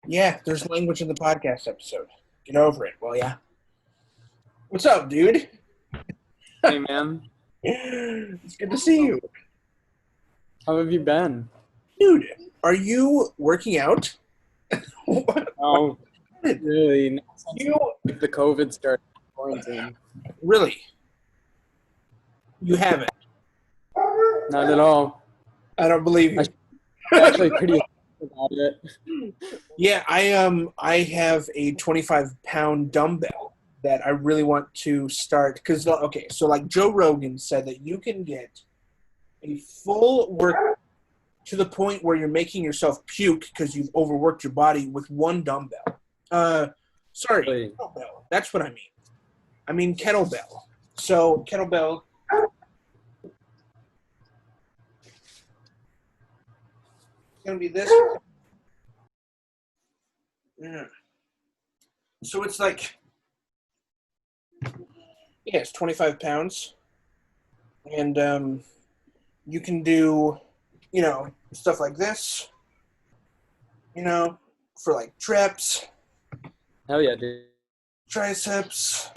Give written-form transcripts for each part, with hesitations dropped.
Yeah, there's language in the podcast episode. Get over it, will ya? What's up, dude? Hey man, It's good to see you. how have you been? Dude, are you working out? What? Oh, really? Not since You the COVID started quarantine. really? You haven't. Not at all. I don't believe I you. should actually pretty about it. Yeah, I have a 25-pound dumbbell that I really want to start because okay, so like Joe Rogan said that you can get a full work to the point where you're making yourself puke because you've overworked your body with one dumbbell. Sorry, Really. kettlebell. That's what I mean. I mean kettlebell. So kettlebell. It's gonna be this. Yeah. So it's like, yeah, it's 25 pounds, and you can do, stuff like this, for like trips, Hell yeah, dude. triceps.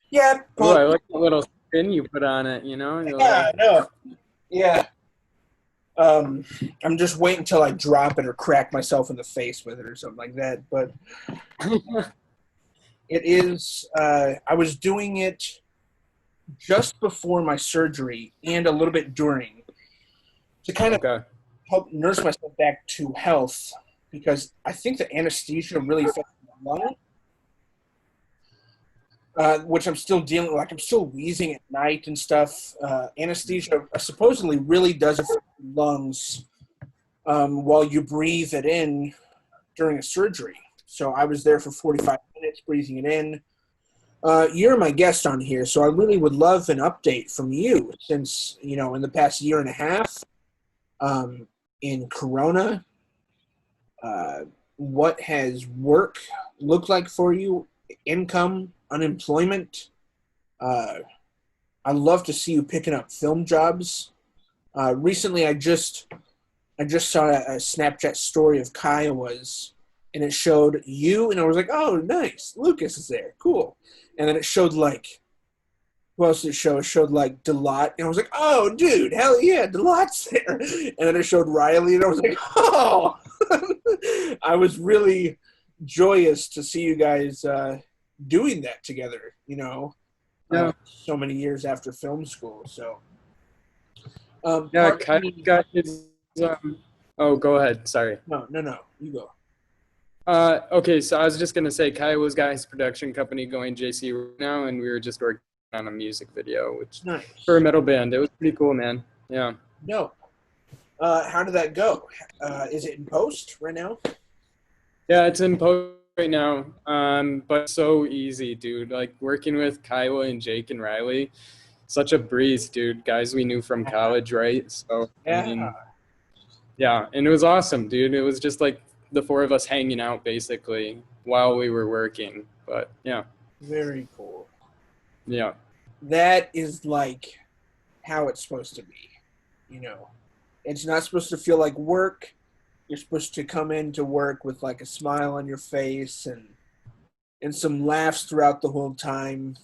Yeah, Ooh, pull. I like the little spin you put on it, you know? The Yeah, little... I know. Yeah. I'm just waiting until I drop it or crack myself in the face with it or something like that. But it is. I was doing it just before my surgery and a little bit during to kind of Okay. help nurse myself back to health because I think the anesthesia really affected my lung, which I'm still dealing with. Like I'm still wheezing at night and stuff. Anesthesia supposedly really does affect the lungs while you breathe it in during a surgery. So I was there for 45 minutes breathing it in. You're my guest on here, so I really would love an update from you since, in the past year and a half, in Corona, what has work looked like for you, income, unemployment. Uh, I love to see you picking up film jobs. Recently, I just saw a Snapchat story of Kiowa's, and it showed you, and I was like, oh, nice, Lucas is there, cool. And then it showed like, who else did it show? It showed like Delot, and I was like, oh, dude, hell yeah, Delot's there. And then it showed Riley, and I was like, oh. I was really joyous to see you guys doing that together, Yeah. so many years after film school. So, Yeah, part of Kyle me, got his oh, go ahead. Sorry. no, you go. Okay, so I was just gonna say Kiowa's got his production company going JC right now, and we were just working on a music video, which for a Nice. metal band. It was pretty cool, man. Yeah. No. How did that go? Is it in post right now? Yeah, it's in post right now. But so easy, dude. Like working with Kiowa and Jake and Riley, such a breeze, dude. Guys we knew from college, right? So I Yeah. mean, yeah, and it was awesome, dude. It was just like the four of us hanging out basically while we were working. But yeah, Very cool. yeah. That is like how it's supposed to be. It's not supposed to feel like work. You're supposed to come into work with like a smile on your face and some laughs throughout the whole time.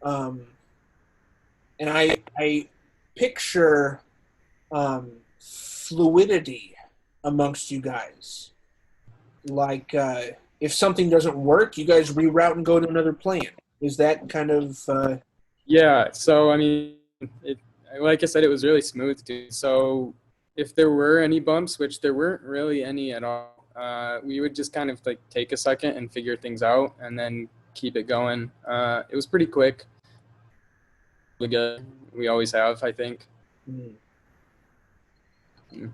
Um, and I picture fluidity amongst you guys. Like if something doesn't work, you guys reroute and go to another plan. Is that kind of Yeah, so I mean, it like I said, it was really smooth, dude. So if there were any bumps, which there weren't really any at all, we would just kind of like take a second and figure things out, and then keep it going. It was pretty quick. Really good. We always have, I think. hmm, Mm.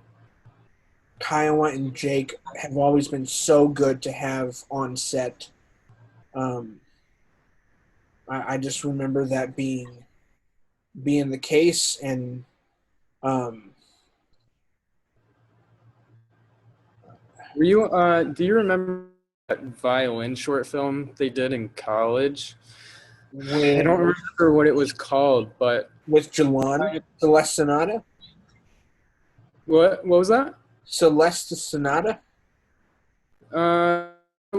Kiowa and Jake have always been so good to have on set. Um, I just remember that being the case, and um, Were you? Do you remember that violin short film they did in college? I with don't remember what it was called, but with Jalan Celeste Sonata, what was that? Celeste Sonata.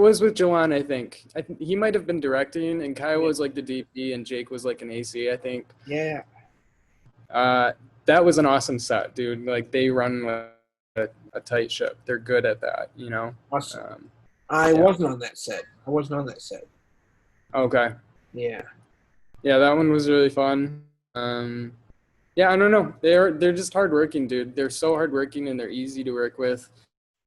was with Jawan, I think. He might have been directing, and Kyle was like the DP, and Jake was like an AC, I think. Yeah. That was an awesome set, dude. Like they run a tight ship. They're good at that, you know. Awesome. I Yeah. wasn't on that set. Okay. Yeah. Yeah, that one was really fun. Yeah, I don't know. They're just hardworking, dude. They're so hardworking and they're easy to work with.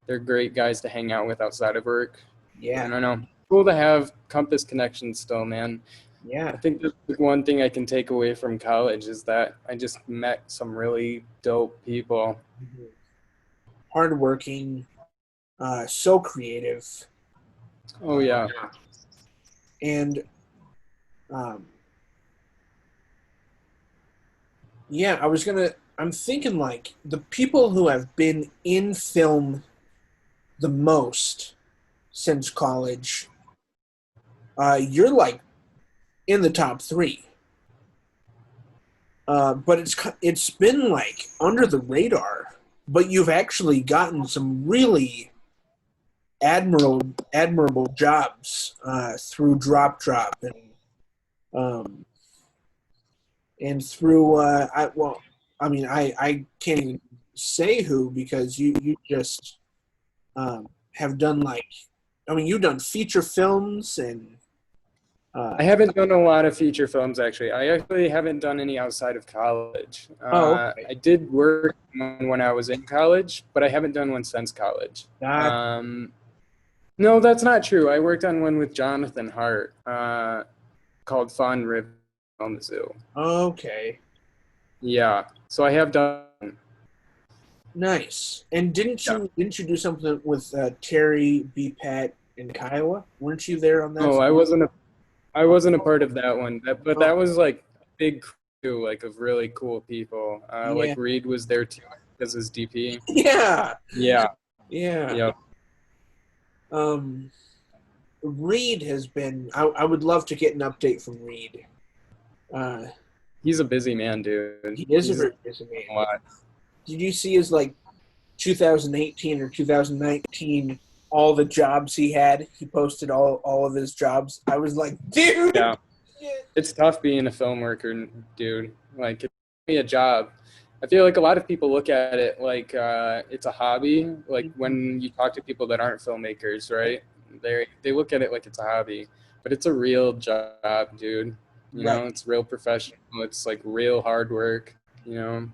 They're great guys to hang out with outside of work. Yeah. I don't know. Cool to have Compass connections still, man. Yeah. I think the one thing I can take away from college is that I just met some really dope people. Hardworking, so creative, Oh yeah. and um, yeah. I'm thinking like the people who have been in film the most since college. You're like in the top three. But it's been like under the radar. But you've actually gotten some really admirable jobs through Drop um, and through I can't even say who because you just have done like you've done feature films and I haven't done a lot of feature films actually. I actually haven't done any outside of college. okay. I did work when I was in college, but I haven't done one since college. That No, that's not true. I worked on one with Jonathan Hart called Fawn River on the Zoo. okay. Yeah, so I have done. Nice. And didn't you do something with Terry B. Pat and Kiowa? Weren't you there on that? Oh, I wasn't a part of that one, but that was like a big crew, like of really cool people. Yeah. Like Reed was there too as his DP. Yeah. Yeah, Yeah. yep. Reed has been. I would love to get an update from Reed. Uh, He's a busy man, dude. he is a He's very busy a man. lot. Did you see his like 2018 or 2019 all the jobs he had? He posted all of his jobs. I was like, dude. Yeah, Shit. it's tough being a film worker, dude. Like, it's a job. I feel like a lot of people look at it like it's a hobby. Like when you talk to people that aren't filmmakers, right? They look at it like it's a hobby, but it's a real job, dude. You know, Right. it's real professional. It's like real hard work. You know,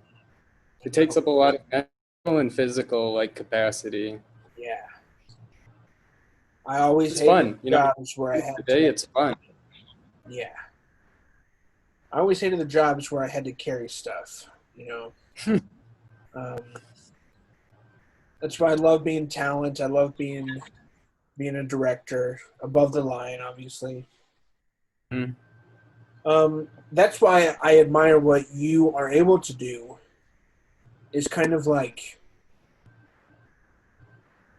it takes up a lot of mental and physical like capacity. Yeah. I always It's hated fun, you the know. jobs where I had Today, to. it's fun. Yeah. I always hated the jobs where I had to carry stuff. Um, that's why I love being talent. I love being a director, above the line, obviously. Mm. That's why I admire what you are able to do. Is kind of like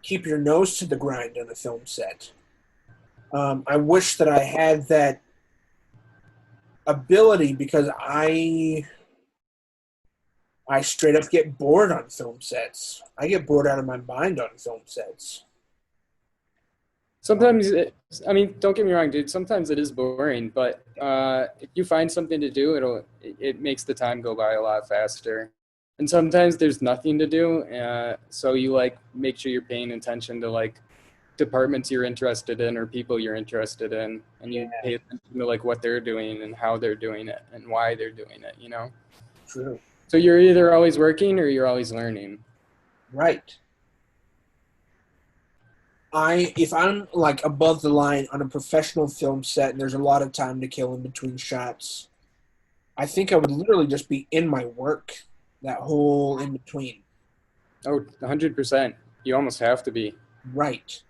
keep your nose to the grind on a film set. I wish that I had that ability because I straight up get bored on film sets. I get bored out of my mind on film sets. Sometimes, I mean, don't get me wrong, dude. Sometimes it is boring, but if you find something to do, it makes the time go by a lot faster. And sometimes there's nothing to do, so you like make sure you're paying attention to like departments you're interested in or people you're interested in, and you pay attention to like what they're doing and how they're doing it and why they're doing it. You know. True. So you're either always working or you're always learning. Right. If I'm like above the line on a professional film set and there's a lot of time to kill in between shots, I think I would literally just be in my work that whole in between. Oh, 100%. You almost have to be. Right.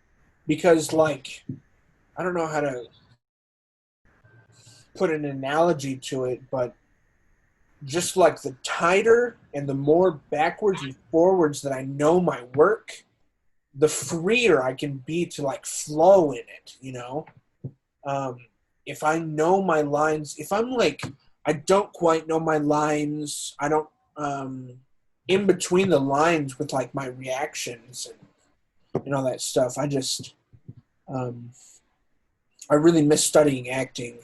Because like I don't know how to put an analogy to it, but just like the tighter and the more backwards and forwards that I know my work, the freer I can be to like flow in it. If I know my lines, if I'm like, I don't quite know my lines, I don't, in between the lines with like my reactions and all that stuff, I just, Um, I really miss studying acting,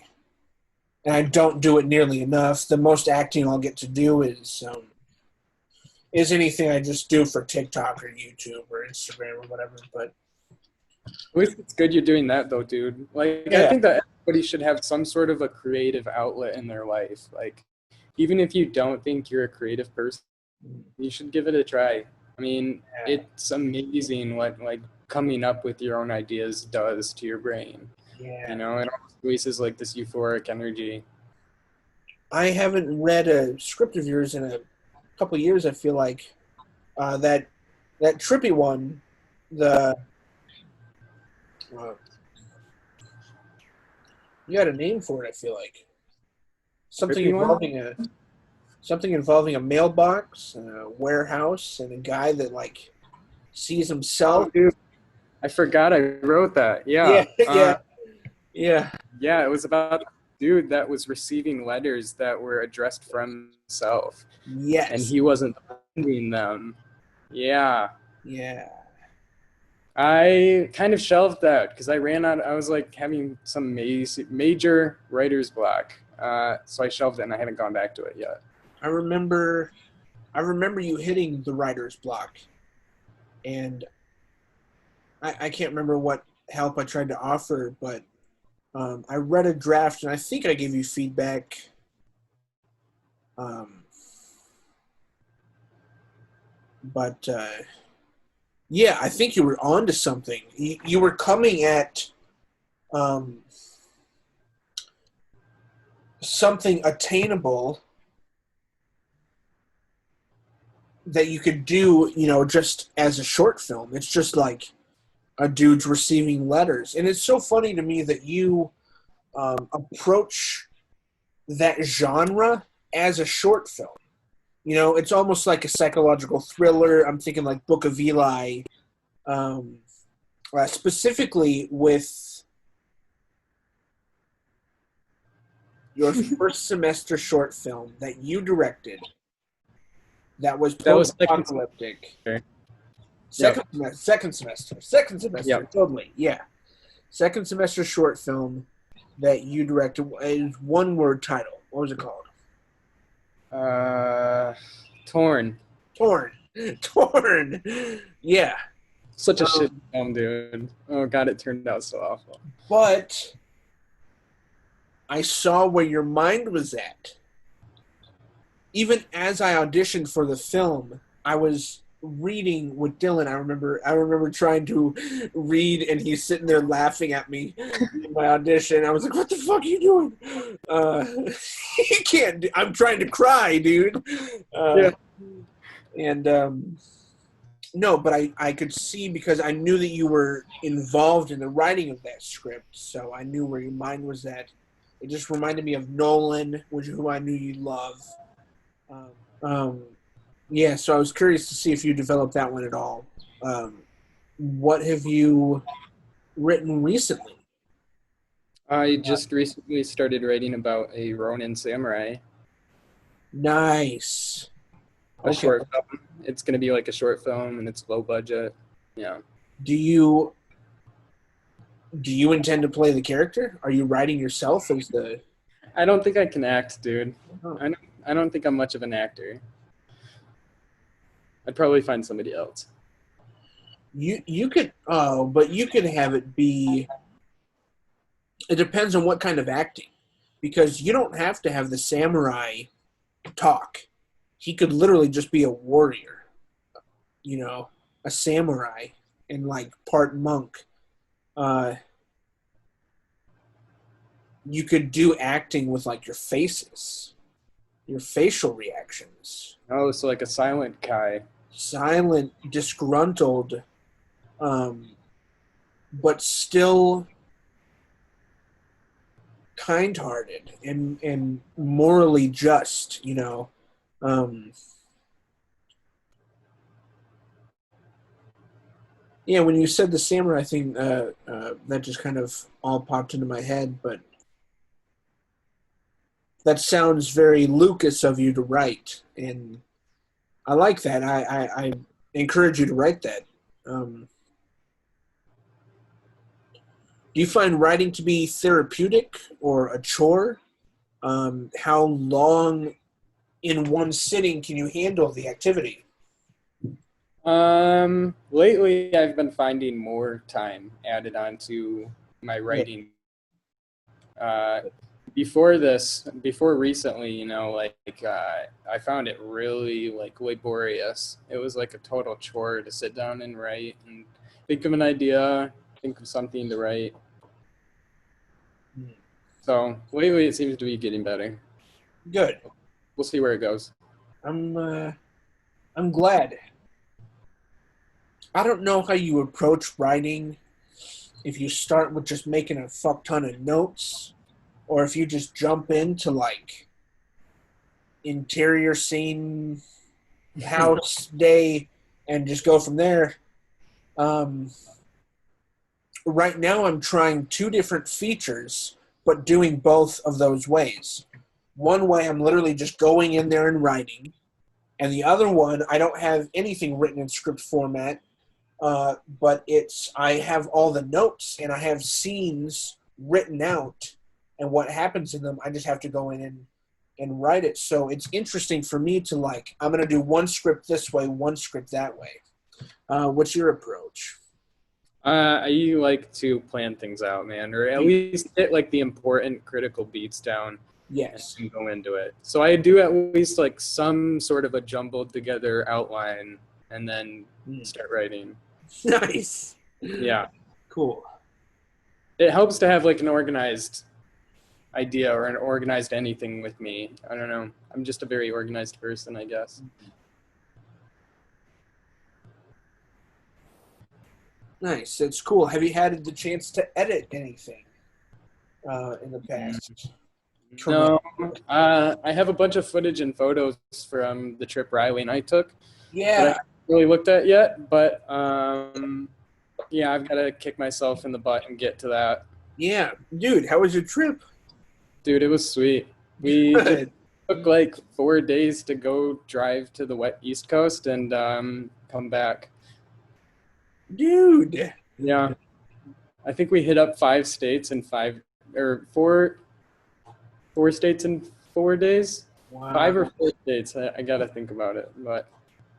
and I don't do it nearly enough. The most acting I'll get to do is anything I just do for TikTok or YouTube or Instagram or whatever. But At least it's good you're doing that though, dude. Like I yeah, think that everybody should have some sort of a creative outlet in their life. Like even if you don't think you're a creative person, you should give it a try. I mean, it's amazing what like coming up with your own ideas does to your brain. You yeah. know, it almost releases like this euphoric energy. I haven't read a script of yours in a couple of years. I feel like that trippy one, the uh, you had a name for it. I feel like something Trippy one? involving a mailbox, a warehouse, and a guy that like sees Oh, himself. dude, I forgot I wrote that. Yeah, Yeah. yeah, yeah, Yeah, it was about a dude that was receiving letters that were addressed from himself, and yes, he wasn't sending them. Yeah. yeah. I kind of shelved that because I ran out. I was like having some major writer's block. So I shelved it and I haven't gone back to it yet. I remember, you hitting the writer's block, and I can't remember what help I tried to offer, but I read a draft, and I think I gave you feedback. Um, but yeah, I think you were onto something. You were coming at um, something attainable that you could do, just as a short film. It's just like a dude's receiving letters. And it's so funny to me that you approach that genre as a short film. It's almost like a psychological thriller. I'm thinking like Book of Eli, specifically with your first semester short film that you directed that was That was second post-apocalyptic. semester. Second Yep. semester. Second semester. Yep. Totally. Yeah. Second semester short film that you directed. Is one word title. What was it called? Torn. Torn. Torn. Yeah. Such a shit film, dude. Oh god, it turned out so awful. But I saw where your mind was at. Even as I auditioned for the film, I was reading with Dylan. I remember trying to read, and he's sitting there laughing at me in my audition. I was like, "What the fuck are you doing?" You can't. I'm trying to cry, dude. Yeah. And no, but I could see because I knew that you were involved in the writing of that script, so I knew where your mind was at. It just reminded me of Nolan, who I knew you love. Yeah, so I was curious to see if you developed that one at all. What have you written recently? I just recently started writing about a Ronin samurai. Nice. A Okay. short film. It's going to be like a short film and it's low budget. Yeah. Do you intend to play the character? Are you writing yourself as the? I don't think I can act, dude. Oh. I don't think I'm much of an actor. I'd probably find somebody else. You could but you could have it be. It depends on what kind of acting, because you don't have to have the samurai talk. He could literally just be a warrior, a samurai, and like part monk. You could do acting with like your faces, your facial reactions. Oh, so like a silent Kai. Silent, disgruntled, but still kind-hearted and morally just. Yeah, when you said the samurai thing, that just kind of all popped into my head. But that sounds very Lucas of you to write, and I like that. I encourage you to write that. Do you find writing to be therapeutic or a chore? How long in one sitting can you handle the activity? Lately I've been finding more time added onto my Yeah. writing. Uh, before recently, I found it really like laborious. It was like a total chore to sit down and write and think of an idea, think of something to write. So lately it seems to be getting better. Good. We'll see where it goes. I'm glad. I don't know how you approach writing if you start with just making a fuck ton of notes or if you just jump into like interior scene, house, day, and just go from there. Um, right now, I'm trying two different features, but doing both of those ways. One way, I'm literally just going in there and writing, and the other one, I don't have anything written in script format, but I have all the notes and I have scenes written out, and what happens in them, I just have to go in and write it. So it's interesting for me to like, I'm gonna do one script this way, one script that way. What's your approach? I like to plan things out, man, or at least get like the important critical beats down Yes. and go into it. So I do at least like some sort of a jumbled together outline and then start writing. Nice. Yeah. Cool. It helps to have like an organized idea or an organized anything with me. I don't know. I'm just a very organized person, I guess. Nice. It's cool. Have you had the chance to edit anything in the past? No, I have a bunch of footage and photos from the trip Riley and I took that I Yeah. haven't really looked at yet, but yeah, I've got to kick myself in the butt and get to that. Yeah. Dude, how was your trip? Dude, it was sweet. We just Good. took like 4 days to go drive to the wet East Coast and come back. Dude. Yeah, I think we hit up 5 states in five or four states in 4 days. Wow. 5 or 4 states. I got to think about it, but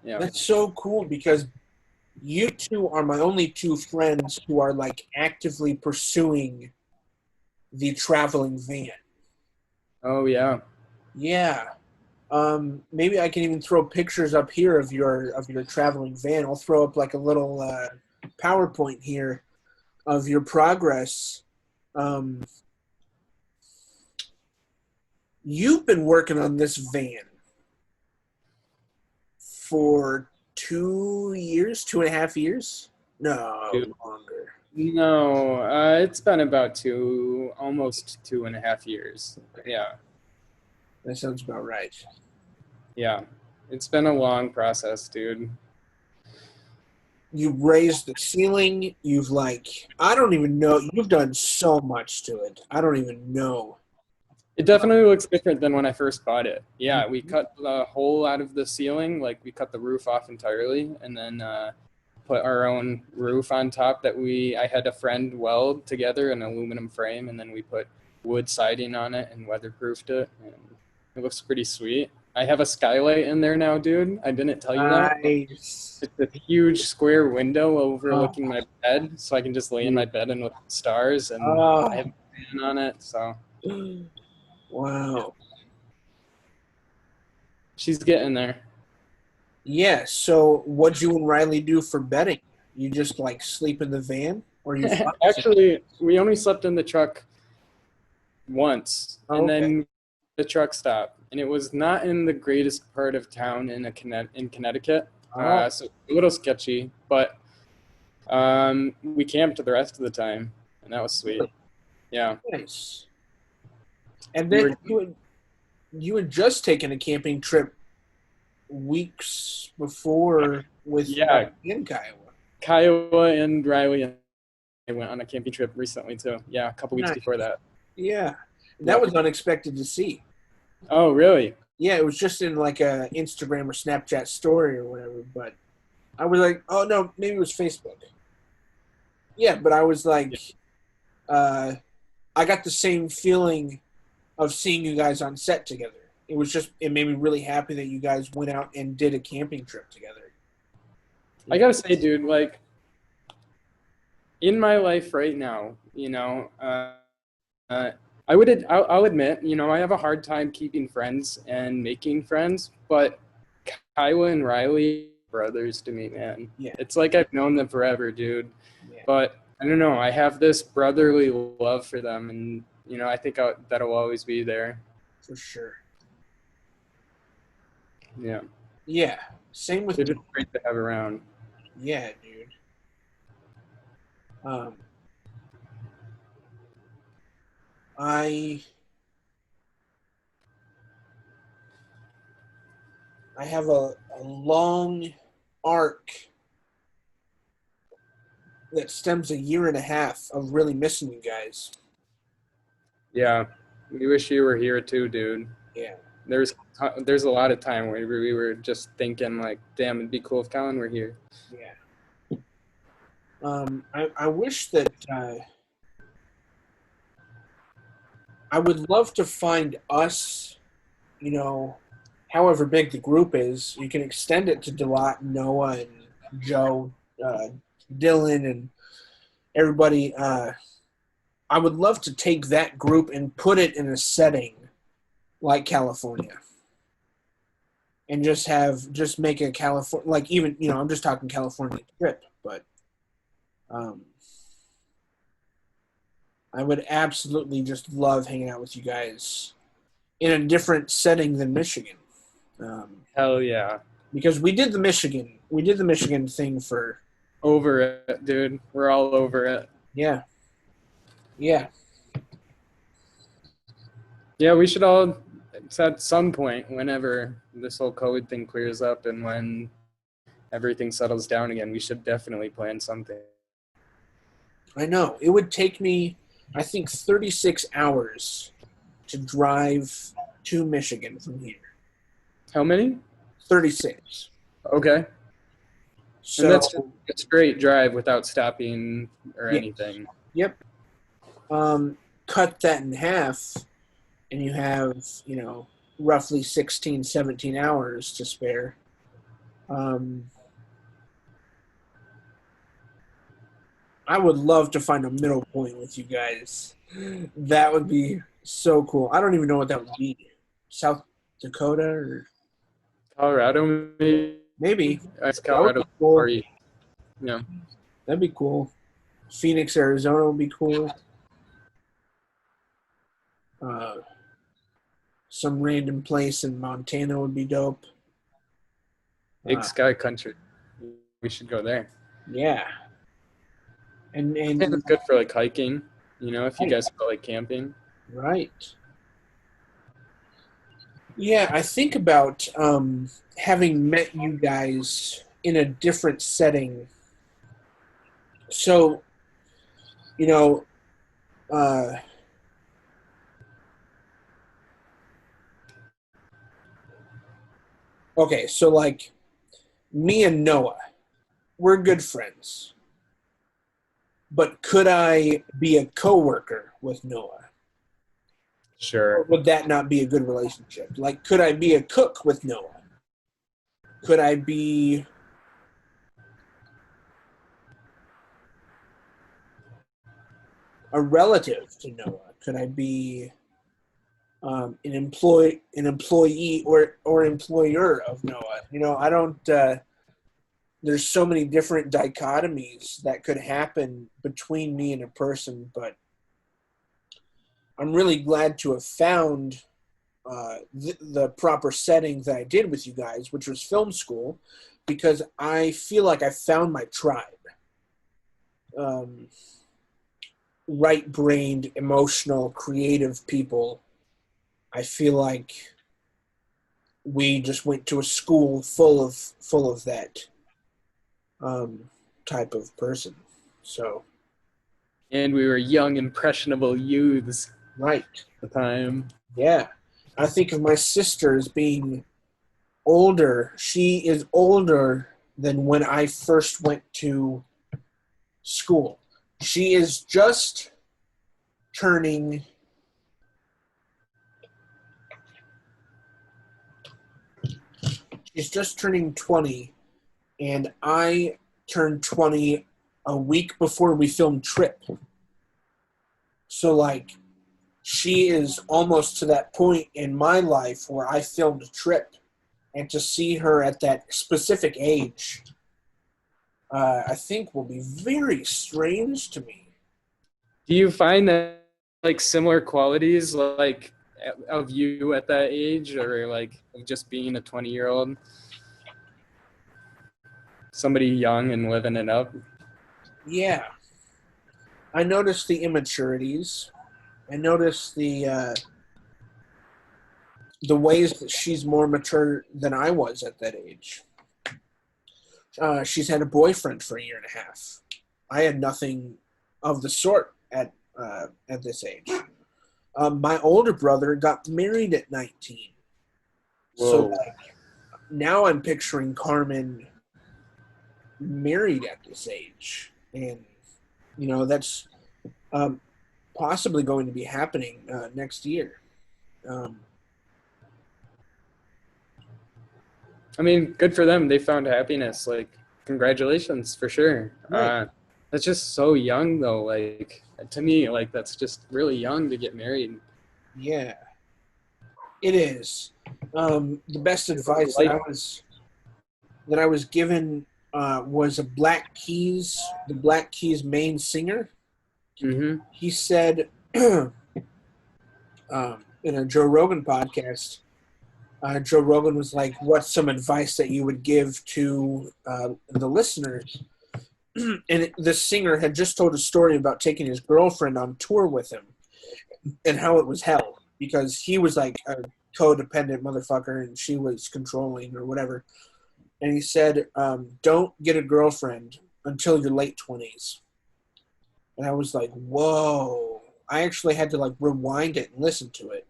yeah. That's so cool because you two are my only two friends who are like actively pursuing the traveling van. Oh yeah. Yeah. Maybe I can even throw pictures up here of your traveling van. I'll throw up like a little PowerPoint here of your progress. Um, you've been working on this van for 2 years, 2.5 years? No, Dude. longer. No, it's been about almost 2.5 years. Yeah. That sounds about right. Yeah. It's been a long process, dude. You raised the ceiling. You've I don't even know. You've done so much to it. I don't even know. It definitely looks different than when I first bought it. Yeah, we cut the hole out of the ceiling, like we cut the roof off entirely, and then put our own roof on top I had a friend weld together an aluminum frame, and then we put wood siding on it and weatherproofed it. And it looks pretty sweet. I have a skylight in there now, dude. I didn't tell you that. Nice. It's a huge square window overlooking my bed, so I can just lay in my bed and look at the stars, and I have a fan on it, so Wow. she's getting there. Yeah. So, what'd you and Riley do for bedding? You just sleep in the van, or you? Actually, we only slept in the truck once, Oh, and okay. then the truck stopped, and it was not in the greatest part of town in Connecticut, Oh. so a little sketchy. But we camped the rest of the time, and that was sweet. Yeah. Nice. And then you had just taken a camping trip weeks before with in Kiowa. Kiowa and Riley and I went on a camping trip recently too. Yeah, a couple weeks before that. Yeah, that was unexpected to see. Oh, really? Yeah, it was just in a Instagram or Snapchat story or whatever. But I was like, oh no, maybe it was Facebook. Yeah, but I was like, I got the same feeling of seeing you guys on set together. It made me really happy that you guys went out and did a camping trip together. I gotta say, dude, like in my life right now, uh, I'll admit, I have a hard time keeping friends and making friends, but Kyla and Riley, brothers to me, man. Yeah. It's like I've known them forever, dude. Yeah. But I don't know. I have this brotherly love for them, and I think that'll always be there. For sure. Yeah. Yeah. Same with They're just great to have around. Yeah, dude. I have a long arc that stems a year and a half of really missing you guys. Yeah. We wish you were here too, dude. Yeah. There's a lot of time where we were just thinking like, damn, it'd be cool if Colin were here. Yeah. I wish that I would love to find us, however big the group is. You can extend it to Delot, Noah, and Joe, Dylan, and everybody. I would love to take that group and put it in a setting like California. And just make a California, like even, I'm just talking California trip, but I would absolutely just love hanging out with you guys in a different setting than Michigan. Hell yeah. Because we did the Michigan thing for... Over it, dude. We're all over it. Yeah. Yeah. Yeah, we should all, at some point, whenever this whole COVID thing clears up and when everything settles down again, we should definitely plan something. I know. It would take me, I think, 36 hours to drive to Michigan from here. How many? 36. Okay. So and that's just a straight drive without stopping or anything. Yep. Cut that in half, and you have, roughly 16, 17 hours to spare. I would love to find a middle point with you guys. That would be so cool. I don't even know what that would be. South Dakota or Colorado, maybe. It's Colorado. Cool. Yeah. That'd be cool. Phoenix, Arizona would be cool. Some random place in Montana would be dope. Big Sky Country. We should go there. Yeah. And it's good for like hiking, if you guys feel like camping. Right. Yeah, I think about having met you guys in a different setting. So, okay, so like me and Noah, we're good friends. But could I be a coworker with Noah? Sure. Or would that not be a good relationship? Like, could I be a cook with Noah? Could I be a relative to Noah? Could I be an employee or employer of Noah? I don't. There's so many different dichotomies that could happen between me and a person, but I'm really glad to have found the proper setting that I did with you guys, which was film school, because I feel like I found my tribe. Right-brained, emotional, creative people. I feel like we just went to a school full of that type of person. So. And we were young, impressionable youths. Right. At the time. Yeah. I think of my sister as being older. She is older than when I first went to school. She is just turning she's just turning 20, and I turned 20 a week before we filmed Trip. So, like, she is almost to that point in my life where I filmed Trip. And to see her at that specific age, I think will be very strange to me. Do you find that like similar qualities like of you at that age, or like just being a 20-year-old, somebody young and living it up? Yeah. I noticed the immaturities. I noticed the ways that she's more mature than I was at that age. She's had a boyfriend for a year and a half. I had nothing of the sort at this age. My older brother got married at 19. So Whoa. like, now I'm picturing Carmen married at this age, and that's possibly going to be happening next year. Um, I mean, good for them. They found happiness. Like, congratulations for sure. right. That's just so young though. Like to me, like that's just really young to get married. Yeah, it is. The best advice Like, that I was given was the Black Keys main singer. mm-hmm. He said in a Joe Rogan podcast, Joe Rogan was like, "What's some advice that you would give to the listeners?" And the singer had just told a story about taking his girlfriend on tour with him and how it was hell because he was like a codependent motherfucker and she was controlling or whatever. And he said, "Don't get a girlfriend until your late 20s." And I was like, "Whoa!" I actually had to like rewind it and listen to it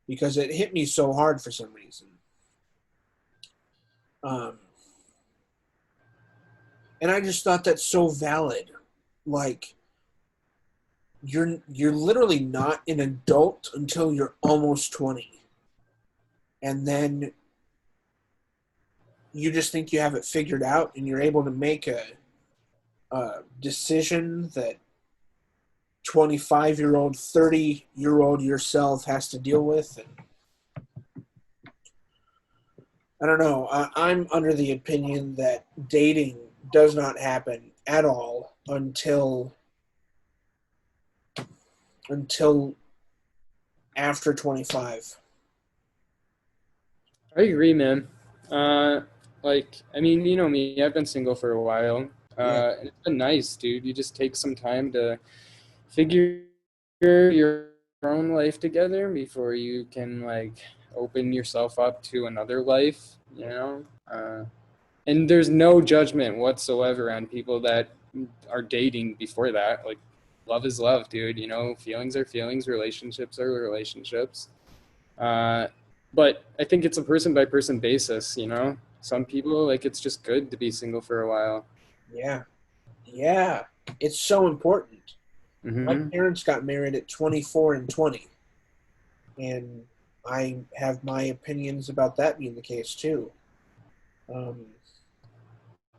because it hit me so hard for some reason. Um, and I just thought that's so valid. Like, you're literally not an adult until you're almost 20, and then you just think you have it figured out, and you're able to make a decision that 25-year-old, 30-year-old yourself has to deal with. And I don't know. I'm under the opinion that dating does not happen at all until after 25. I agree, man. Like, I mean, you know me, I've been single for a while. Yeah. And it's been nice, dude. You just take some time to figure your own life together before you can, like, open yourself up to another life, you know? And there's no judgment whatsoever on people that are dating before that. Like, love is love, dude. You know, feelings are feelings, relationships are relationships. Uh, but I think it's a person by person basis, you know? Some people, like, it's just good to be single for a while. Yeah. Yeah. It's so important. My Hmm. parents got married at 24 and 20, and I have my opinions about that being the case too. Um,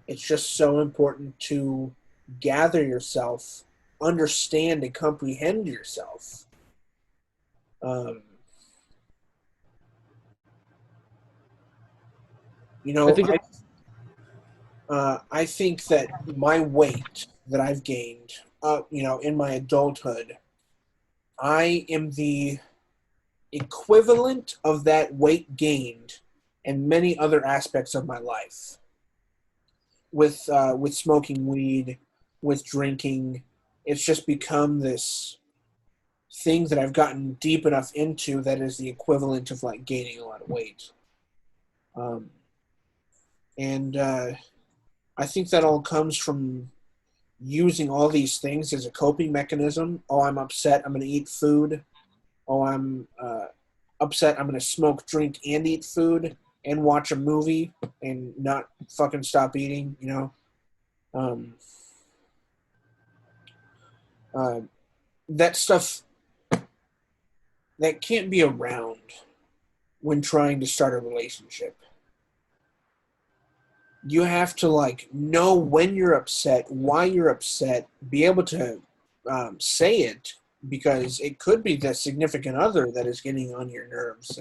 it's just so important to gather yourself, understand and comprehend yourself. Um, you I know, think I think that my weight that I've gained, in my adulthood, I am the equivalent of that weight gained in many other aspects of my life. With smoking weed, with drinking, it's just become this thing that I've gotten deep enough into that is the equivalent of like gaining a lot of weight. Um, and I think that all comes from using all these things as a coping mechanism. Oh, I'm upset. I'm going to eat food. Oh, I'm upset. I'm going to smoke, drink, and eat food and watch a movie and not fucking stop eating, you know? Um, uh, that stuff that can't be around when trying to start a relationship. You have to like know when you're upset, why you're upset, be able to say it, because it could be the significant other that is getting on your nerves,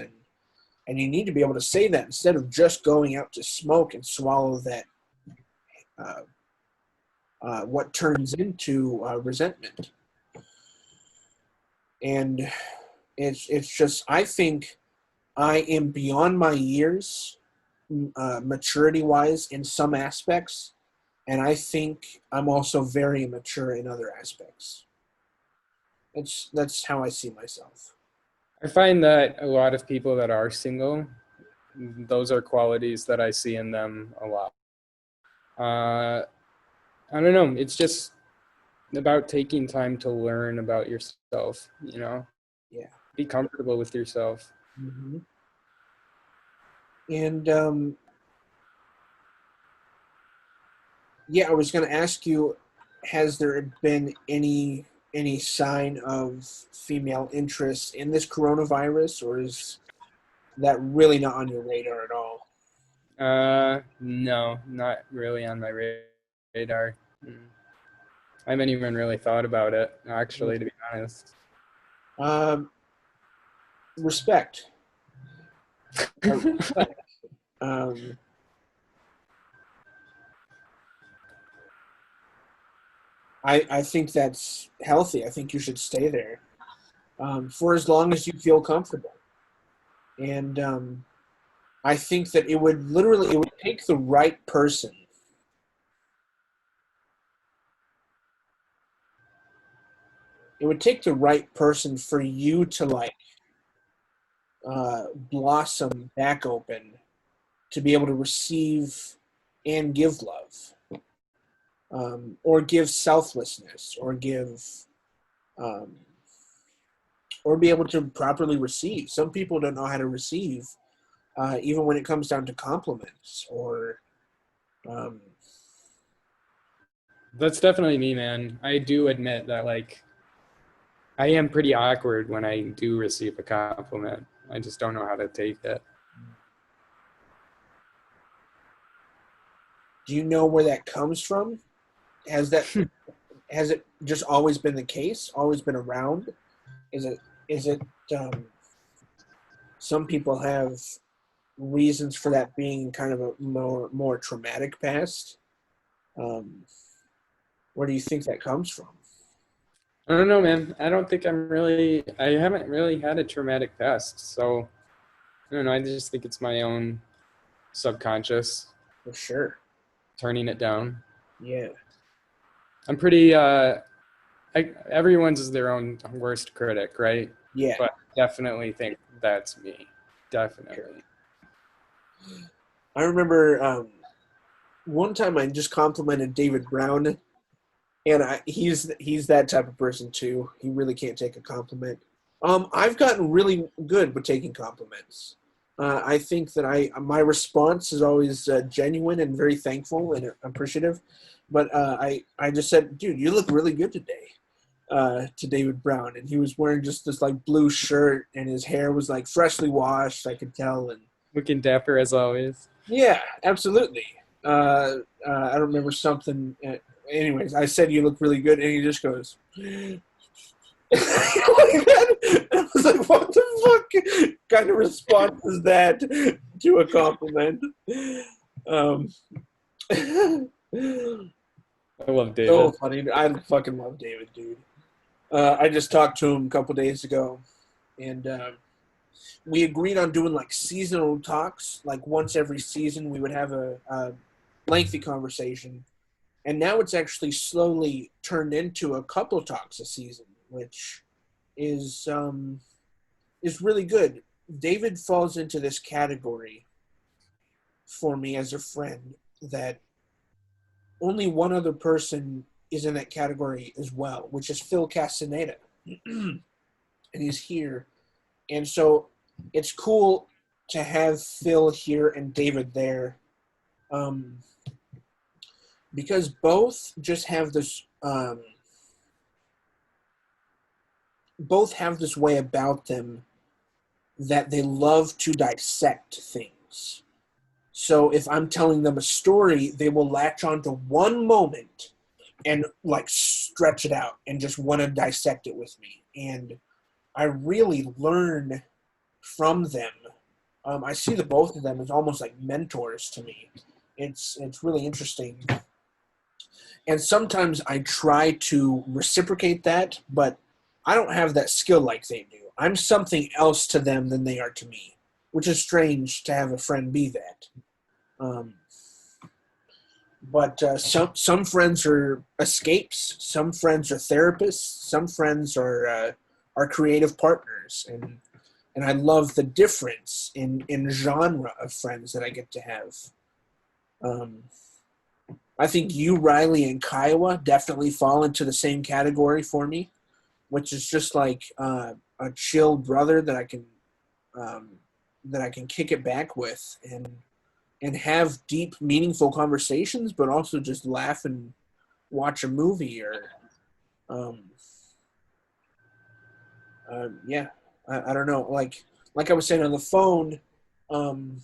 and you need to be able to say that instead of just going out to smoke and swallow that uh, what turns into resentment. And it's just, I think I am beyond my years, maturity wise in some aspects, and I think I'm also very immature in other aspects. That's how I see myself. I find that a lot of people that are single, those are qualities that I see in them a lot. Uh, I don't know. It's just about taking time to learn about yourself, you know, Yeah. be comfortable with yourself. Hmm. And yeah, I was going to ask you, has there been any sign of female interest in this coronavirus, or is that really not on your radar at all? No, not really on my radar. I haven't even really thought about it, actually, to be honest. Um, respect. Respect. Um, I think that's healthy. I think you should stay there for as long as you feel comfortable. And I think that it would take the right person. It would take the right person for you to like blossom back open to be able to receive and give love, or give selflessness, um, or be able to properly receive. Some people don't know how to receive, even when it comes down to compliments or. Um, That's definitely me, man. I do admit that, like, I am pretty awkward when I do receive a compliment. I just don't know how to take it. do you know where that comes from? Has that has it just always been the case? Always been around? Is it um, some people have reasons for that being kind of a more traumatic past? Um, where do you think that comes from? I don't know, man. I haven't really had a traumatic past. So, I don't know. I just think it's my own subconscious For sure. turning it down. Yeah. I'm pretty, everyone's is their own worst critic, right? Yeah. But definitely think that's me. Sure. Definitely. I remember one time I just complimented David Brown, and he's that type of person too. He really can't take a compliment. I've gotten really good with taking compliments. I think that my response is always genuine and very thankful and appreciative. But I just said, dude, you look really good today, to David Brown, and he was wearing just this like blue shirt, and his hair was like freshly washed. I could tell, and Looking dapper as always. yeah, absolutely. I remember something. Anyways, I said you look really good, and he just goes. I was like, "What the fuck kind of response is that to a compliment?" Um, I love so David. funny. I fucking love David, dude. I just talked to him a couple days ago, and we agreed on doing like seasonal talks. Like once every season, we would have a lengthy conversation, and now it's actually slowly turned into a couple talks a season, which is is really good. David falls into this category for me as a friend that only one other person is in that category as well, which is Phil Castaneda, and he's here. And so it's cool to have Phil here and David there, um, because both just have this both have this way about them that they love to dissect things. So if I'm telling them a story, they will latch onto one moment and like stretch it out and just want to dissect it with me. And I really learn from them. I see the both of them as almost like mentors to me. It's really interesting. And sometimes I try to reciprocate that, but I don't have that skill like they do. I'm something else to them than they are to me, which is strange to have a friend be that. Um, but some friends are escapes, some friends are therapists, some friends are creative partners, and I love the difference in genre of friends that I get to have. Um, I think you, Riley, and Kiowa definitely fall into the same category for me, which is just like a chill brother um, that I can kick it back with and have deep, meaningful conversations, but also just laugh and watch a movie or um, yeah, I don't know. Like I was saying on the phone, um,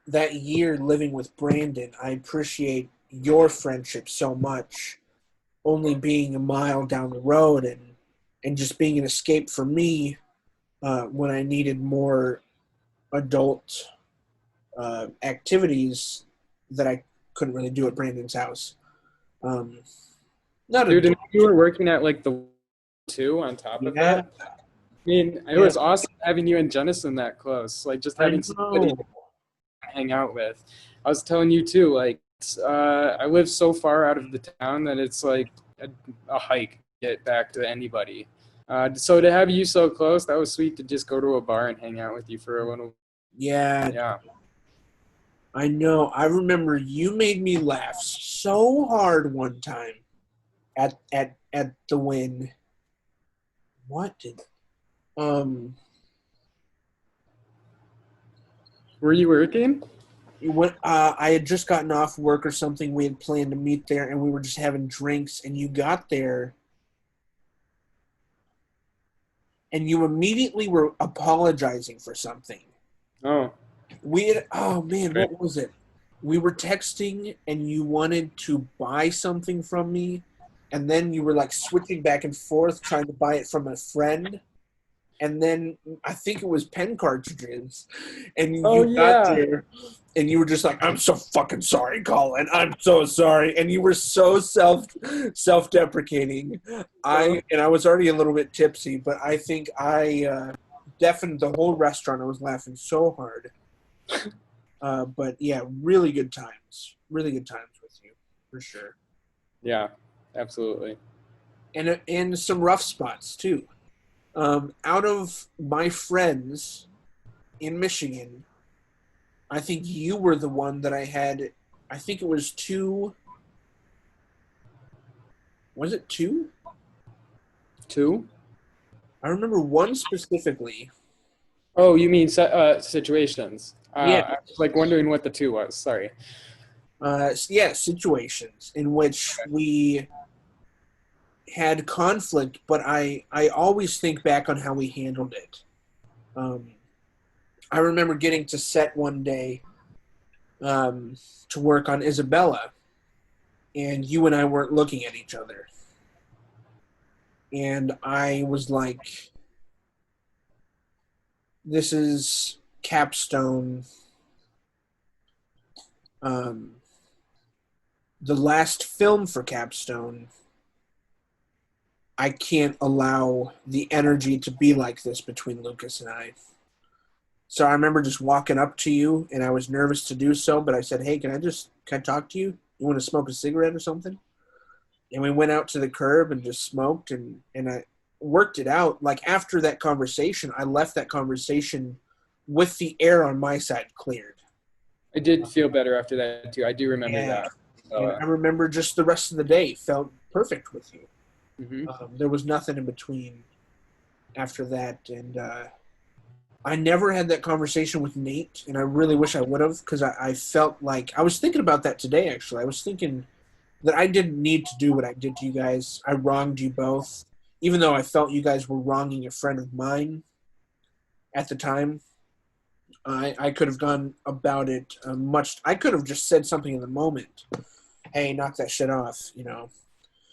that year living with Brandon, I appreciate your friendship so much. Only being a mile down the road and just being an escape for me when I needed more adult activities that I couldn't really do at Brandon's house. Um, not Dude, and adult, you were working at like the two on top of yeah, that. I mean, it yeah. was awesome having you and Jennison that close. Like just I having somebody know. to hang out with. I was telling you too, like I live so far out of the town that it's like a hike to get back to anybody. So to have you so close, that was sweet to just go to a bar and hang out with you for a little. Yeah, Yeah. I know. I remember you made me laugh so hard one time at the win. What did um Were you working? you went I had just gotten off work or something. We had planned to meet there and we were just having drinks and you got there and you immediately were apologizing for something. Oh, We had, oh man, right. what was it? We were texting and you wanted to buy something from me and then you were like switching back and forth trying to buy it from a friend and then I think it was pen cartridges and Oh you got yeah. there and you were just like, I'm so fucking sorry, Colin, I'm so sorry, and you were so self-deprecating. Oh, I was already a little bit tipsy, but I think I deafened the whole restaurant. I was laughing so hard. But yeah, really good times with you for sure, yeah, absolutely. and some rough spots too. Out of my friends in Michigan, I think you were the one that I had. I think it was two. Was it two? Two? I remember one specifically. Oh, you mean situations? Yeah, I was like wondering what the two was. Sorry. yeah, situations in which we had conflict, but I always think back on how we handled it. Um, I remember getting to set one day um, to work on Isabella, and you and I weren't looking at each other, and I was like, "This is capstone." Um, the last film for Capstone, I can't allow the energy to be like this between Lucas and I. So I remember just walking up to you, and I was nervous to do so, but I said, "Hey, can I talk to you? You want to smoke a cigarette or something?" And we went out to the curb and just smoked, and I worked it out. Like after that conversation, I left that conversation with the air on my side cleared. I did feel better after that too. I do remember Yeah, that. So, and I remember just the rest of the day felt perfect with you. mhm. There was nothing in between after that, and I never had that conversation with Nate, and I really wish I would have because I felt like I was thinking about that today. Actually, I was thinking that I didn't need to do what I did to you guys. I wronged you both, even though I felt you guys were wronging a friend of mine. at the time. I could have gone about it much. I could have just said something in the moment. Hey, knock that shit off, you know.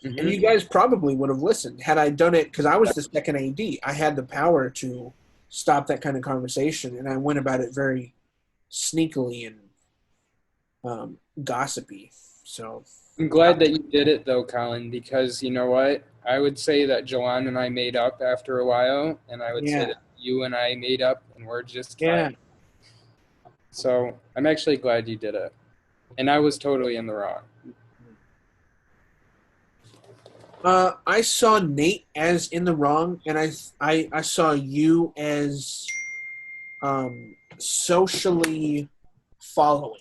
And you Mm-hmm. guys probably would have listened had I done it because I was the second AD. I had the power to stop that kind of conversation, and I went about it very sneakily and gossipy. So, I'm glad that you did it though, Colin, because you know what? I would say that Joanne and I made up after a while, and I would say yeah, that you and I made up and we're just yeah. fine. So I'm actually glad you did it. And I was totally in the wrong. I saw Nate as in the wrong, and I saw you as socially following.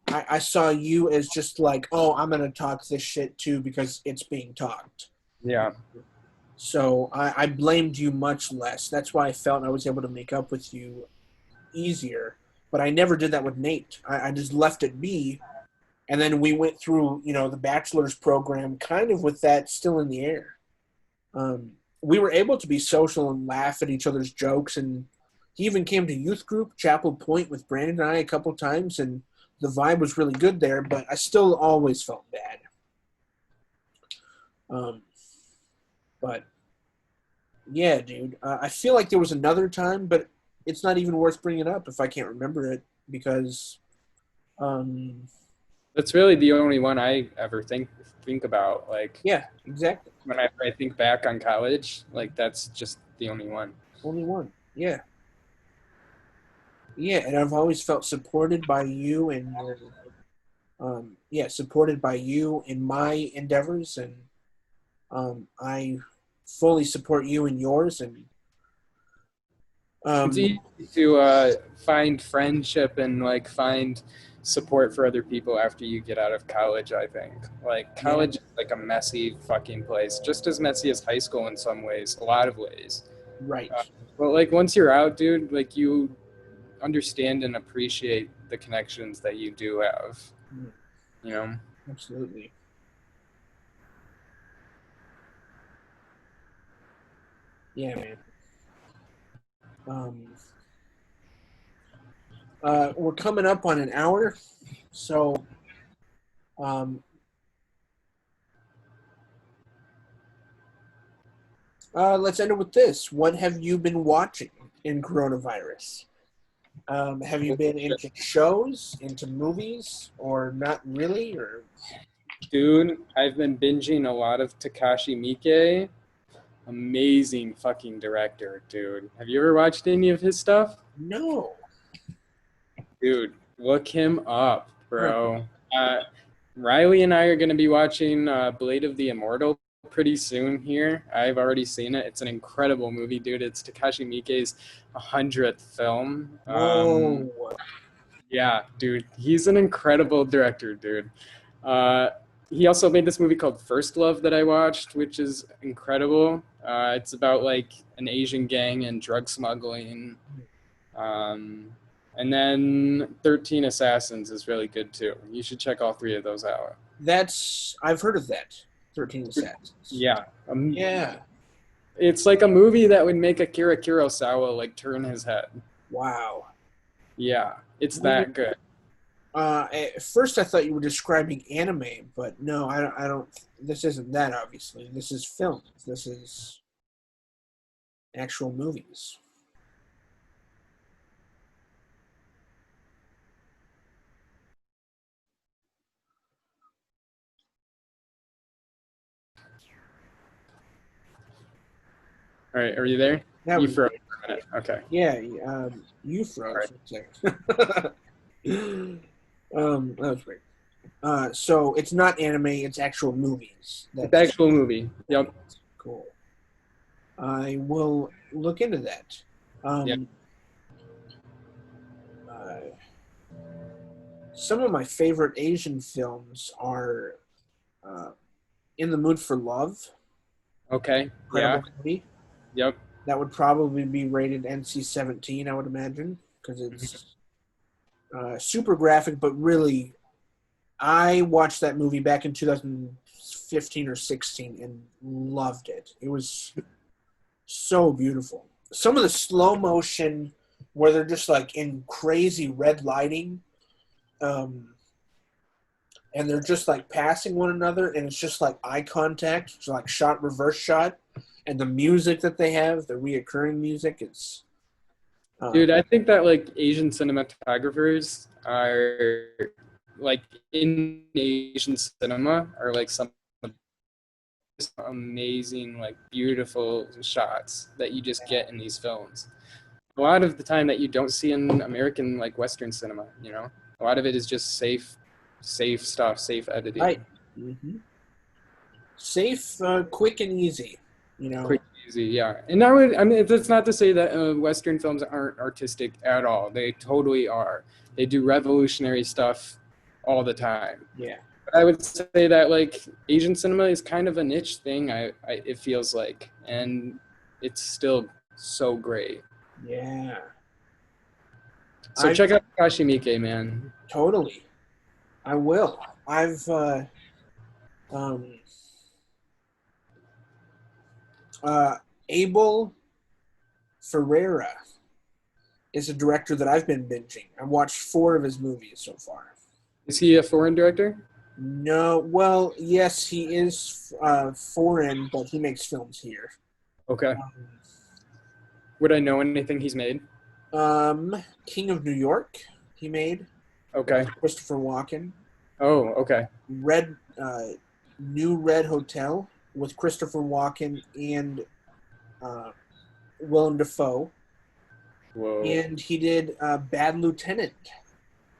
I saw you as just like, oh, I'm gonna talk this shit too because it's being talked. Yeah. So I blamed you much less. That's why I felt I was able to make up with you easier. But I never did that with Nate. I just left it be, and then we went through, you know, the bachelor's program kind of with that still in the air. We were able to be social and laugh at each other's jokes, and he even came to youth group Chapel Point with Brandon and I a couple times, and the vibe was really good there. But I still always felt bad. Um, but yeah, dude, I feel like there was another time, but it's not even worth bringing up if I can't remember it because, um, That's really the only one I ever think about. Like yeah, exactly, whenever I think back on college, like that's just the only one. only one. Yeah, yeah, and I've always felt supported by you and your, yeah, supported by you in my endeavors, and I fully support you in yours, and It's um, easy to find friendship and like find support for other people after you get out of college. I think like yeah, college is like a messy fucking place, just as messy as high school in some ways, a lot of ways. right, But like once you're out, dude, like you understand and appreciate the connections that you do have. mm, You know. absolutely, yeah, man. Um, we're coming up on an hour, so um, let's end it with this. What have you been watching in coronavirus? Have you been into shows, into movies, or not really? Or Dude, I've been binging a lot of Takashi Miike. Amazing fucking director, dude. Have you ever watched any of his stuff? no? Dude, look him up, Huh. bro. Uh, Riley and I are going to be watching Blade of the Immortal pretty soon here. I've already seen it. It's an incredible movie, dude. It's Takashi Miike's 100th film. Whoa! Yeah, dude. He's an incredible director, dude. Uh, he also made this movie called First Love that I watched, which is incredible. It's about like an Asian gang and drug smuggling. Um, and then 13 Assassins is really good too. You should check all three of those out. That's I've heard of that. 13 Assassins. Yeah. Yeah. It's like a movie that would make Akira Kurosawa like turn his head. Wow. Yeah, it's Well, that good. at first I thought you were describing anime, but no, I don't. I don't. This isn't that. Obviously, this is film. This is actual movies. All right, are you there? That You was froze great. for a minute. Okay. Yeah. You All froze right. for a second. That was great. So it's not anime; it's actual movies. It's That's actual movie. Yep. cool. I will look into that. Yep. Um, uh, some of my favorite Asian films are uh, In the Mood for Love, Okay. incredible Yeah. comedy. Yep. That would probably be rated NC-17, I would imagine, because Mhm. it's super graphic, but really, I watched that movie back in 2015 or 16 and loved it. It was so beautiful. some of the slow motion where they're just like in crazy red lighting, um, and they're just like passing one another, and it's just like eye contact, it's like shot reverse shot, and the music that they have, the reoccurring music, it's Dude, I think that like Asian cinematographers are like in Asian cinema are like some of the amazing, like beautiful shots that you just get in these films. A lot of the time that you don't see in American like Western cinema, you know. A lot of it is just safe stuff, safe right. editing. Mm-hmm. Safe, quick, and easy. You know, Quick, easy, yeah. And I mean, that's not to say that Western films aren't artistic at all. They totally are. They do revolutionary stuff all the time. yeah, But I would say that like Asian cinema is kind of a niche thing. It feels like, and it's still so great. yeah. So I check out Takashi Miike, man. totally. I will. I've um, uh, Abel Ferreira is a director that I've been binging. I've watched 4 of his movies so far. Is he a foreign director? No, well, yes, he is foreign, but he makes films here. Okay. Would I know anything he's made? King of New York, he made. Okay. Christopher Walken. Oh, okay. Red, New Red Hotel with Christopher Walken and Willem Dafoe. Whoa. And he did Bad Lieutenant,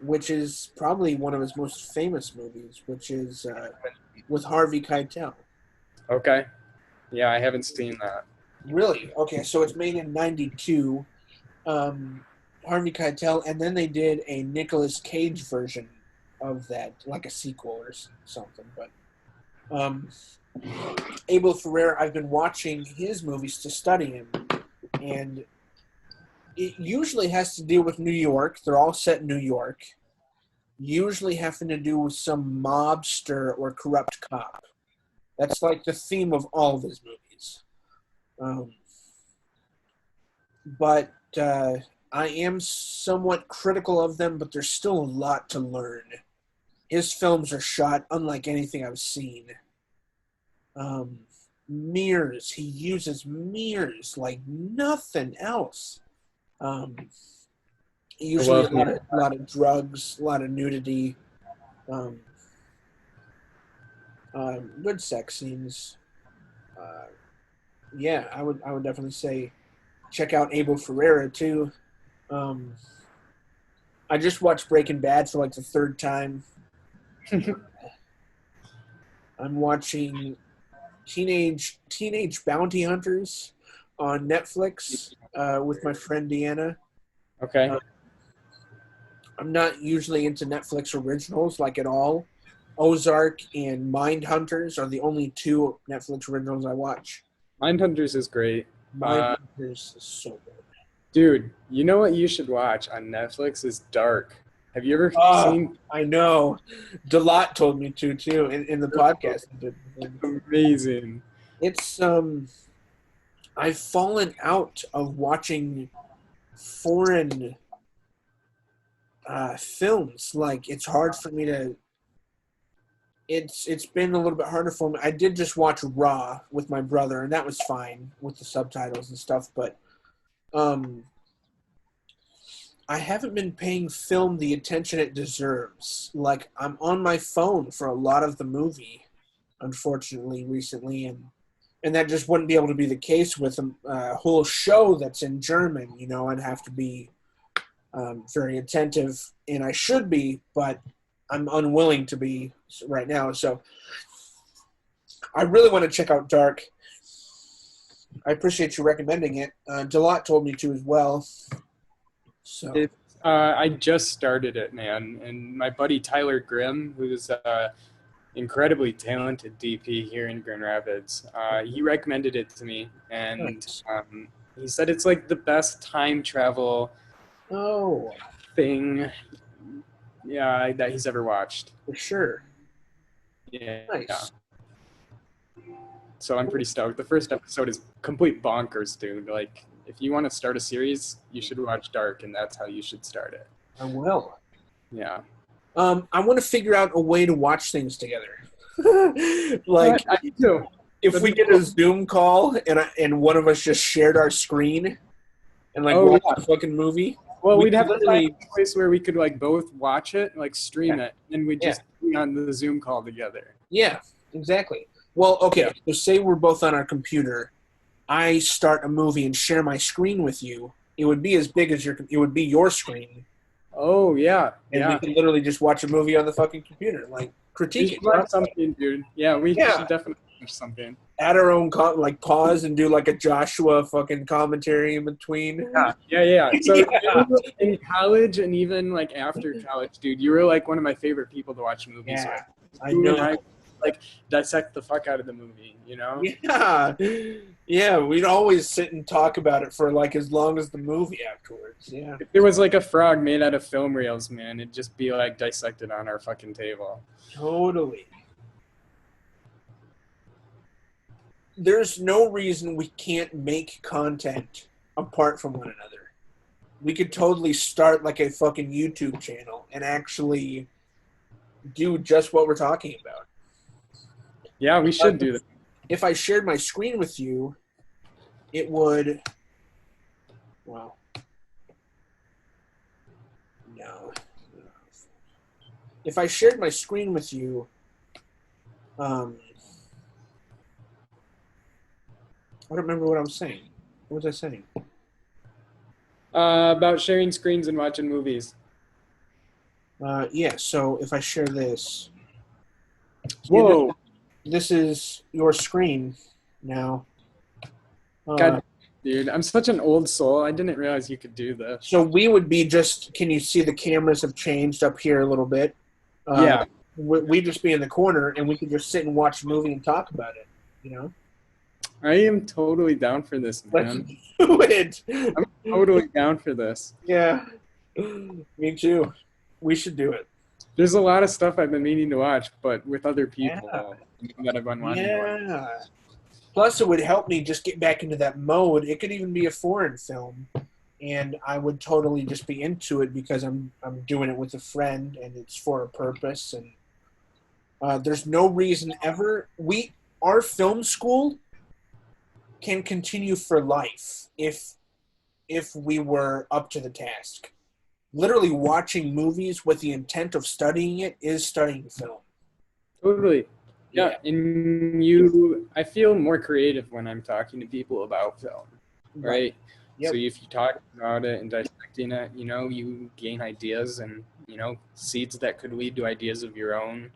which is probably one of his most famous movies, which is with Harvey Keitel. Okay. Yeah, I haven't seen that. Really? Okay, so it's made in '92. Harvey Keitel, and then they did a Nicolas Cage version of that, like a sequel or something. But Abel Ferrer, I've been watching his movies to study him, and it usually has to deal with New York. They're all set in New York. Usually having to do with some mobster or corrupt cop. That's like the theme of all of his movies. But I am somewhat critical of them, but there's still a lot to learn. His films are shot unlike anything I've seen. Mirrors. He uses mirrors like nothing else. I Usually love a lot of drugs, a lot of nudity, um, good sex scenes. Uh, yeah, I would definitely say check out Abel Ferreira too. Um, I just watched Breaking Bad for like the 3rd time. I'm watching Teenage Bounty Hunters on Netflix with my friend Deanna. Okay. I'm not usually into Netflix originals like at all. Ozark and Mindhunters are the only 2 Netflix originals I watch. Mindhunters is great. Mindhunters is so good. Dude, you know what you should watch on Netflix is Dark. Have you ever Oh, seen I know. Delot told me to too in the podcast. Amazing. It's I've fallen out of watching foreign films. Like it's hard for me to. It's been a little bit harder for me. I did just watch Raw with my brother, and that was fine with the subtitles and stuff. But I haven't been paying film the attention it deserves. Like I'm on my phone for a lot of the movie, unfortunately, recently, and that just wouldn't be able to be the case with a whole show that's in German. You know, I'd have to be very attentive, and I should be, but I'm unwilling to be right now. So I really want to check out Dark. I appreciate you recommending it. Delot told me to as well. So I just started it, man, and my buddy Tyler Grimm, who's incredibly talented DP here in Grand Rapids, he recommended it to me, and nice. he said it's like the best time travel Oh, thing, yeah, that he's ever watched. for sure. Yeah. Nice. So I'm pretty stoked. The first episode is complete bonkers, dude. Like if you want to start a series, you should watch Dark, and that's how you should start it. I will. Yeah. I want to figure out a way to watch things together. Like, I do. If we did a Zoom call and one of us just shared our screen and watch the fucking movie. Well, we'd have to find a place where we could both watch it, stream it, and we'd just be on the Zoom call together. Yeah, exactly. Well, okay, so say we're both on our computer. I start a movie and share my screen with you. It would be as big as it would be your screen. Oh, yeah. And we could literally just watch a movie on the fucking computer. Critique it. Watch something, dude. Yeah, we should definitely watch something. Add our own, pause and do a Joshua fucking commentary in between. Yeah. So in college and even after college, dude, you were one of my favorite people to watch movies with. I know. Dissect the fuck out of the movie, you know? Yeah, we'd always sit and talk about it for as long as the movie afterwards. Yeah. If there was a frog made out of film reels, man, it'd just be dissected on our fucking table. Totally. There's no reason we can't make content apart from one another. We could totally start a fucking YouTube channel and actually do just what we're talking about. Yeah, we should do that. If I shared my screen with you, it would... Well... No. If I shared my screen with you... I don't remember what I was saying. What was I saying? About sharing screens and watching movies. Yeah, so if I share this... Whoa! This is your screen now. God, dude, I'm such an old soul. I didn't realize you could do this. So we would be just... Can you see the cameras have changed up here a little bit? Yeah. We'd just be in the corner, and we could just sit and watch a movie and talk about it, you know? I am totally down for this, man. Let's do it. I'm totally down for this. Yeah. Me too. We should do it. There's a lot of stuff I've been meaning to watch, but with other people that I've been wanting to watch. Plus, it would help me just get back into that mode. It could even be a foreign film, and I would totally just be into it because I'm doing it with a friend, and it's for a purpose. And there's no reason ever. Our film school can continue for life if we were up to the task. Literally watching movies with the intent of studying it is studying film. Totally. Yeah, and I feel more creative when I'm talking to people about film, right? Yep. So if you talk about it and dissecting it, you gain ideas and, seeds that could lead to ideas of your own.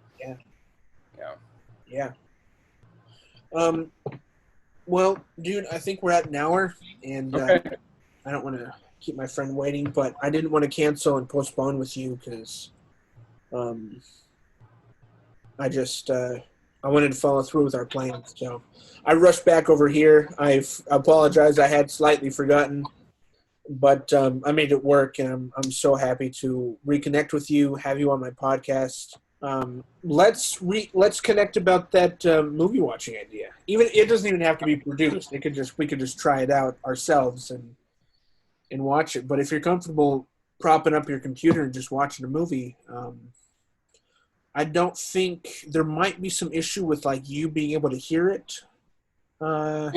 Yeah. Well, dude, I think we're at an hour, and I don't want to keep my friend waiting, but I didn't want to cancel and postpone with you because I wanted to follow through with our plans. So I rushed back over here. I apologize. I had slightly forgotten, but I made it work, and I'm so happy to reconnect with you, have you on my podcast. Let's connect about that movie watching idea. Even it doesn't even have to be produced. We could just try it out ourselves and watch it. But if you're comfortable propping up your computer and just watching a movie, I don't think there might be some issue with you being able to hear it. I'll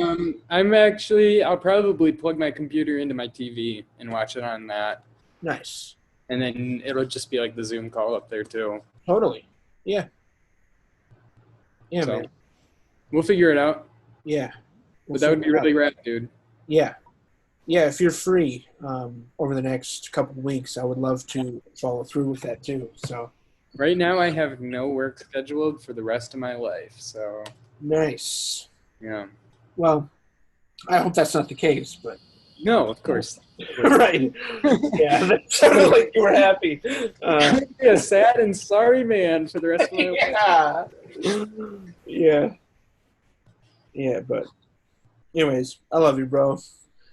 probably plug my computer into my TV and watch it on that. Nice. And then it'll just be the Zoom call up there too. Totally. Yeah. Yeah, so, man. We'll figure it out. Yeah. But that would be really rad, dude. Yeah. Yeah, if you're free over the next couple of weeks, I would love to follow through with that too. So right now I have no work scheduled for the rest of my life, so nice. Yeah. Well, I hope that's not the case, but no, of course. Right. Yeah, that sounded like you were happy. I'd be a sad and sorry man for the rest of my life. Yeah. Yeah, but anyways, I love you, bro.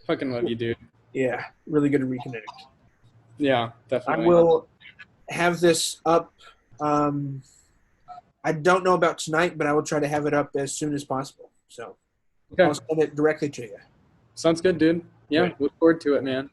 Fucking love you, dude. Yeah, really good to reconnect. Yeah, definitely. I will have this up. I don't know about tonight, but I will try to have it up as soon as possible. So I'll send it directly to you. Sounds good, dude. Yeah, Right. look forward to it, man.